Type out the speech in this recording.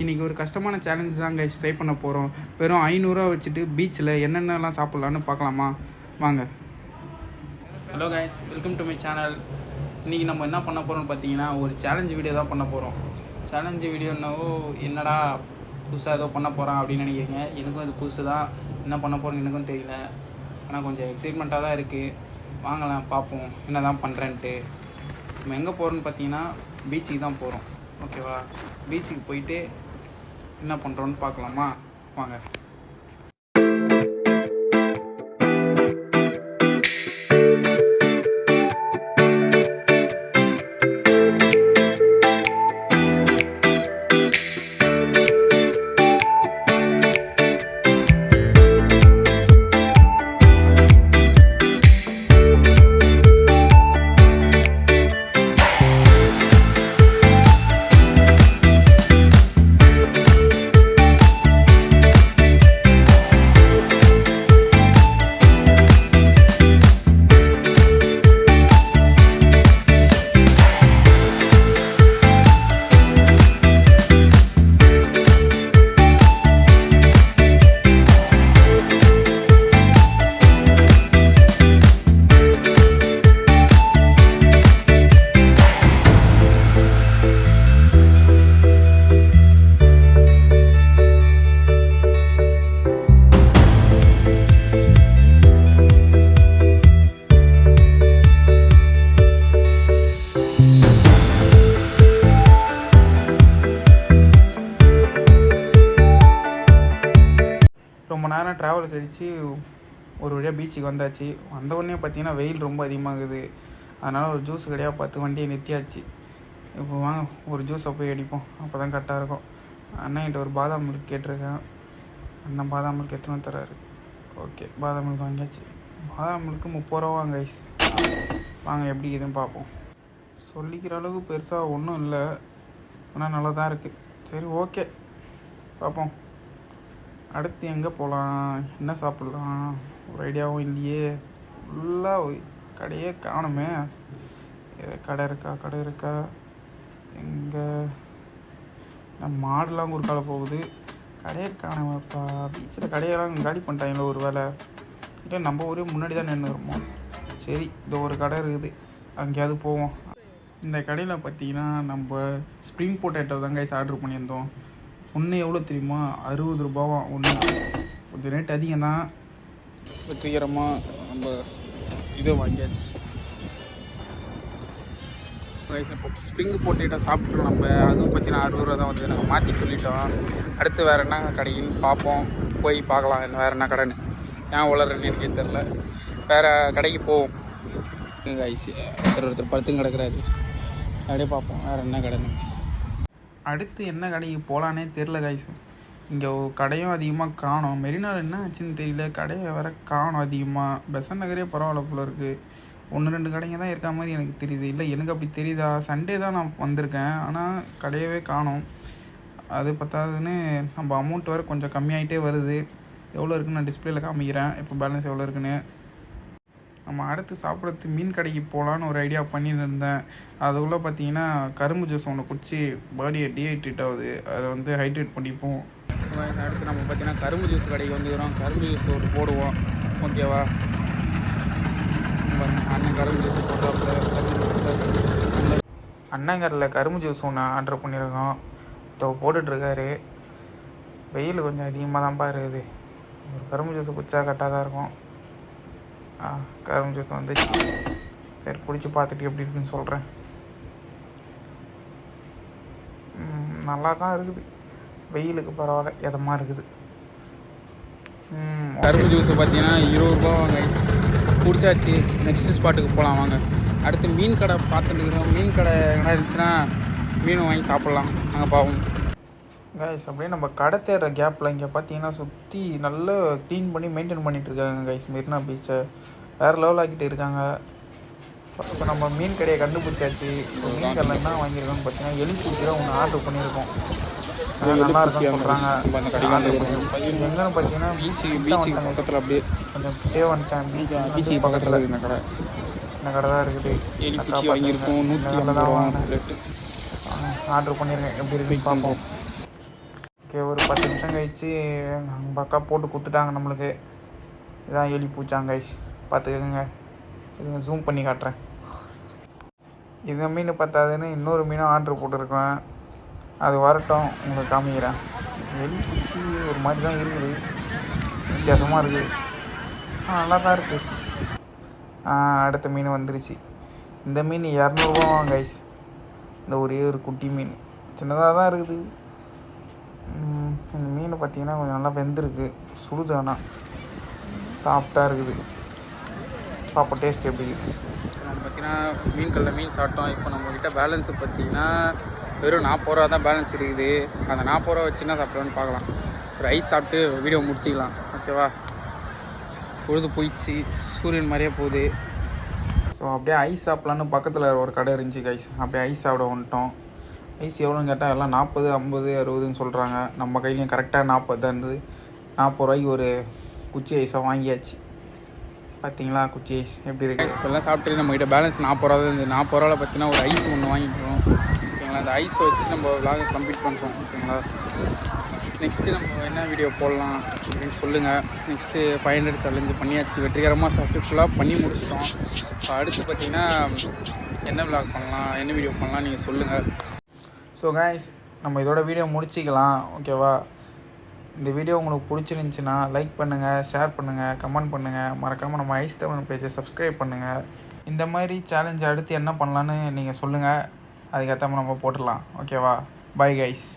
இன்றைக்கி ஒரு கஷ்டமான சேலஞ்ச் தான் கைஸ் ட்ரை பண்ண போகிறோம். வெறும் 500 வச்சுட்டு பீச்சில் என்னென்னலாம் சாப்பிட்லான்னு பார்க்கலாமா? வாங்க. Hello guys, welcome to my channel. இன்றைக்கி நம்ம என்ன பண்ண போகிறோம்னு பார்த்தீங்கன்னா ஒரு சேலஞ்ச் வீடியோ தான் பண்ண போகிறோம். சேலஞ்சு வீடியோன்னாவோ என்னடா புதுசாக ஏதோ பண்ண போகிறான் அப்படின்னு நினைக்கிறீங்க. எனக்கும் அது புதுசு தான், என்ன பண்ண போகிறோன்னு எனக்கும் தெரியல. ஆனால் கொஞ்சம் எக்ஸைட்மெண்ட்டாக தான் இருக்குது. வாங்கலாம் பார்ப்போம் என்ன தான் பண்ணுறேன்ட்டு. நம்ம எங்கே போகிறோன்னு பார்த்தீங்கன்னா பீச்சுக்கு தான் போகிறோம். ஓகேவா? பீச்சுக்கு போயிட்டு என்ன பண்ணுறோன்னு பார்க்கலாமா? வாங்க. ரொம்ப நேரம் ட்ராவல் கழித்து ஒரு வழியாக பீச்சுக்கு வந்தாச்சு. வந்தவுடனே பார்த்தீங்கன்னா வெயில் ரொம்ப அதிகமாகுது. அதனால் ஒரு ஜூஸ் கடையாக பார்த்து வண்டியை நிறுத்தியாச்சு. இப்போ வாங்க ஒரு ஜூஸை போய் அடிப்போம், அப்போ தான் கரெக்டாக இருக்கும். அண்ணன்கிட்ட ஒரு பாதாம் மில்க் கேட்டிருக்கேன். அண்ணன் பாதாம் மில்க் எத்தனை தராரு. ஓகே, பாதாம் மில்க் வாங்கியாச்சு. பாதாம் மில்க்கு 30 ரூபா கைஸ். வாங்க எப்படி இதுன்னு பார்ப்போம். சொல்லிக்கிற அளவுக்கு பெருசாக ஒன்றும் இல்லை, ஆனால் நல்லா தான் இருக்குது. சரி, ஓகே, பார்ப்போம். அடுத்து எங்கே போகலாம், என்ன சாப்பிட்லாம், ஒரு ஐடியாவும் இல்லையே. ஃபுல்லாக கடையே காணுமே. கடை இருக்கா எங்கே? மாடெலாம் குறுக்கால போகுது, கடையே காணுமேப்பா. பீச்சில் கடையெல்லாம் காலி பண்ணிட்டாங்களோ ஒரு வேலை. இல்லை நம்ம ஊரே முன்னாடி தான் நின்று வருமோ. சரி, இந்த ஒரு கடை இருக்குது, அங்கேயாவது போவோம். இந்த கடையில் பார்த்தீங்கன்னா நம்ம ஸ்ப்ரிங் பொட்டேட்டோ தான் கைஸ் ஆர்டர் பண்ணியிருந்தோம். ஒன்று எவ்வளோ தெரியுமா? 60 ரூபாவா ஒன்று. கொஞ்சம் ரேட் அதிகம் தான். வெற்றிகரமாக நம்ம இதை வாங்கியாச்சு. இப்போ ஸ்ப்ரிங் பொட்டேட்டோ சாப்பிட்றோம் நம்ம. அதுவும் பார்த்தீங்கன்னா 60 ரூபா தான் வந்து நாங்கள் மாற்றி சொல்லிட்டோம். அடுத்து வேறு என்ன கடைக்குன்னு பார்ப்போம், போய் பார்க்கலாம் வேறு என்ன கடைன்னு. ஏன் வளர்றேன்னு எனக்கே தெரில. வேறு கடைக்கு போவோம். ஒருத்தர் படுத்துங்க கிடக்குறாரு. அப்படியே பார்ப்போம் வேறு என்ன கடைன்னு. அடுத்து என்ன கடைக்கு போகலானே தெரில கைஸ். இங்கே கடையும் அதிகமாக காணோம். மெரினாவில் என்ன ஆச்சுன்னு தெரியல, கடையை வேற காணோம் அதிகமாக. பெசன் நகரே பரவாயில்ல போல இருக்குது. 1-2 கடைங்க தான் இருக்க மாதிரி எனக்கு தெரியுது. இல்லை எனக்கு அப்படி தெரியுதா? சண்டே தான் நான் வந்திருக்கேன், ஆனால் கடையவே காணோம். அது பத்தாதுன்னு நம்ம அமௌண்ட் வேறு கொஞ்சம் கம்மியாகிட்டே வருது. எவ்வளோ இருக்குன்னு நான் டிஸ்பிளேயில் காமிக்கிறேன், இப்போ பேலன்ஸ் எவ்வளோ இருக்குன்னு. நம்ம அடுத்து சாப்பிட்றதுக்கு மீன் கடைக்கு போகலான்னு ஒரு ஐடியா பண்ணின்னு இருந்தேன். அதுக்குள்ளே பார்த்தீங்கன்னா கரும்பு ஜூஸ் ஒன்று குடிச்சு பாடியை டீஹைட்ரேட் ஆகுது. அதை வந்து ஹைட்ரேட் பண்ணிப்போம். அடுத்து நம்ம பார்த்தீங்கன்னா கரும்பு ஜூஸ் கடைக்கு வந்துக்கிறோம். கரும்பு ஜூஸ் ஒரு போடுவோம், ஓகேவா? அண்ணன் கரும்பு ஜூஸ் போட்டாப்புல. அண்ணங்கரில் கரும்பு ஜூஸ் ஒன்று ஆர்டர் பண்ணியிருக்கோம். இப்போ போட்டுட்ருக்காரு. வெயில் கொஞ்சம் அதிகமாக தான்ப்பா இருக்குது. ஒரு கரும்பு ஜூஸ் குடிச்சா கரெக்டாக தான் இருக்கும். கரும்பு ஜூஸ் வந்துச்சு. சரி, குடிச்சு பார்த்துட்டு எப்படி இருக்குன்னு சொல்கிறேன். நல்லா தான் இருக்குது, வெயிலுக்கு பரவாயில்ல, எதமாக இருக்குது. கரும்பு ஜூஸ் பார்த்தீங்கன்னா 20 ரூபா வாங்க. குடிச்சாச்சு. நெக்ஸ்ட் ஸ்பாட்டுக்கு போகலாம் வாங்க. அடுத்து மீன் கடை பார்த்துட்டுருக்கோம். மீன் கடை எங்கன்னா இருந்துச்சுன்னா மீன் வாங்கி சாப்பிட்லாம். நாங்கள் பாவம் கைஸ். அப்படியே நம்ம கடை தேடுற கேப்பில் இங்கே பார்த்தீங்கன்னா சுற்றி நல்லா க்ளீன் பண்ணி மெயின்டைன் பண்ணிகிட்ருக்காங்க கைஸ். மெரினா பீச்சை வேறு லெவல் ஆக்கிட்டு இருக்காங்க. இப்போ நம்ம மீன் கடையை கண்டுபிடிச்சாச்சு. இப்போ மீன் கடையில் என்ன வாங்கியிருக்கோம்னு பார்த்தீங்கன்னா எலிப்பூச்சி தான் ஒன்று ஆர்டர் பண்ணியிருக்கோம். நல்லா இருக்குன்னு சொல்கிறாங்க. எங்கன்னு பார்த்தீங்கன்னா பீச்சுக்கு பக்கத்தில் அப்படியே கொஞ்சம் வந்துட்டேன். பீச்சுக்கு பக்கத்தில் இந்த கடை தான் இருக்குது. எலிப்பூச்சி வாங்கியிருக்கோம். 150 ரூபா பிளேட்டு. ஆர்டர் பண்ணியிருக்கேன். எப்படி இருக்குன்னு பார்ப்போம். ஓகே, ஒரு 10 நிமிஷம் கழிச்சு பக்கா போட்டு கொடுத்துட்டாங்க நம்மளுக்கு. இதான் எலி பூச்சாங்க கைஸ், பார்த்துக்கோங்க. இதுங்க ஜூம் பண்ணி காட்டுறேன். இந்த மீன் பார்த்தாதுன்னு இன்னொரு மீனும் ஆர்டர் போட்டிருக்கேன். அது வரட்டும், உங்களுக்கு காமிக்கிறேன். எலி பூச்சி ஒரு மாதிரி தான் இருக்குது, வித்தியாசமாக இருக்குது. நல்லா தான் இருக்குது. அடுத்த மீன் வந்துருச்சு. இந்த மீன் 200 ரூபா கைஸ். இந்த ஒரே ஒரு குட்டி மீன் சின்னதாக தான் இருக்குது. இந்த மீன் பார்த்திங்கன்னா கொஞ்சம் நல்லா வெந்திருக்கு, சுடுது, ஆனால் சாஃப்டாக இருக்குது. பாப்பா டேஸ்ட் எப்படி இருக்குது. நம்ம பார்த்திங்கன்னா மீன் கல்லில் மீன் சாப்பிட்டோம். இப்போ நம்மக்கிட்ட பேலன்ஸு பார்த்திங்கன்னா வெறும் 40 ரூபா தான் பேலன்ஸ் இருக்குது. அந்த 40 ரூபா வச்சு என்ன சாப்பிட்லான்னு பார்க்கலாம். ஒரு ஐஸ் சாப்பிட்டு வீடியோ முடிச்சிக்கலாம், ஓகேவா? பொழுது போயிடுச்சு, சூரியன் மாதிரியே போகுது. ஸோ அப்படியே ஐஸ் சாப்பிட்லான்னு பக்கத்தில் ஒரு கடை இருந்துச்சு கைஸ். அப்படியே ஐஸ் சாப்பிட வந்துட்டோம். ஐஸ் எவ்வளோன்னு கேட்டால் எல்லாம் 40, 50, 60ன்னு சொல்கிறாங்க. நம்ம கையிலையும் கரெக்டாக 40 தான் இருந்தது. 40 ரூபாய்க்கு ஒரு குச்சி ஐஸாக வாங்கியாச்சு. பார்த்தீங்களா குச்சி ஐஸ் எப்படி இருக்குது? இப்போல்லாம் சாப்பிட்டு நம்மகிட்ட பேலன்ஸ் 40 ரூபா தான் இருந்தது. 40 ரூபாவில் பார்த்தீங்கன்னா ஒரு ஐஸ் ஒன்று வாங்கிக்கிறோம், ஓகேங்களா? அந்த ஐஸை வச்சு நம்ம விலாக கம்ப்ளீட் பண்ணுறோம், ஓகேங்களா? நெக்ஸ்ட்டு நம்ம என்ன வீடியோ போடலாம் அப்படின்னு சொல்லுங்கள். நெக்ஸ்ட்டு 500 சேலஞ்சு பண்ணியாச்சு, வெற்றிகரமாக சக்ஸஸ்ஃபுல்லாக பண்ணி முடிச்சிட்டோம். ஸோ அடுத்து பார்த்திங்கன்னா என்ன விலாக் பண்ணலாம், என்ன வீடியோ பண்ணலாம் நீங்கள் சொல்லுங்கள். ஸோ கைஸ், நம்ம இதோட வீடியோ முடிச்சிக்கலாம், ஓகேவா? இந்த வீடியோ உங்களுக்கு பிடிச்சிருந்துச்சின்னா லைக் பண்ணுங்கள், ஷேர் பண்ணுங்கள், கமெண்ட் பண்ணுங்கள். மறக்காமல் நம்ம ஐஸ் தமிழ் பேஜை சப்ஸ்கிரைப் பண்ணுங்கள். இந்த மாதிரி சேலஞ்ச் அடுத்து என்ன பண்ணலான்னு நீங்கள் சொல்லுங்கள். அதுக்கேற்ற நம்ம போட்டுடலாம், ஓகேவா? Bye guys.